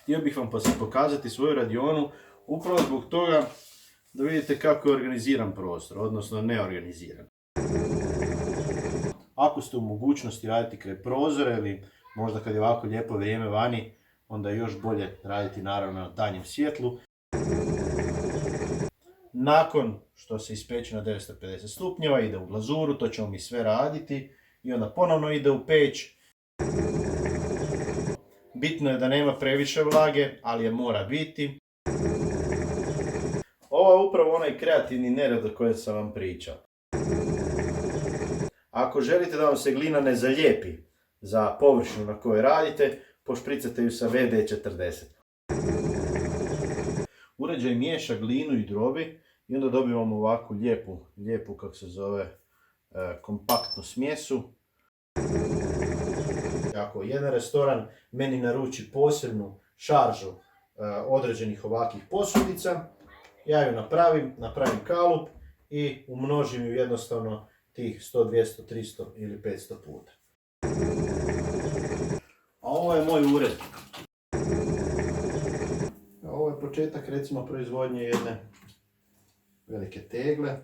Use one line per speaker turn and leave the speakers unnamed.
htio bih vam pokazati svoju radionu upravo zbog toga da vidite kako je organiziran prostor, odnosno neorganiziran. Ako ste u mogućnosti raditi kraj prozora ili možda kad je ovako lijepo vrijeme vani, onda je još bolje raditi naravno na danjem svjetlu. Nakon što se ispeče na 950 stupnjeva ide u glazuru, to ćemo mi sve raditi i onda ponovno ide u peć. Bitno je da nema previše vlage, ali je mora biti. Ovo je upravo onaj kreativni nered o kojem sam vam pričao. Ako želite da vam se glina ne zalijepi za površinu na kojoj radite, pošpricate ju sa WD-40. Uređaj miješa glinu i drobi i onda dobivamo ovakvu lijepu kako se zove, kompaktnu smjesu. Ako jedan restoran meni naruči posebnu šaržu određenih ovakvih posudica, ja ju napravim kalup i umnožim ju jednostavno tih 100, 200, 300 ili 500 puta. A ovo je moj ured. Ovo je početak recimo proizvodnje jedne velike tegle.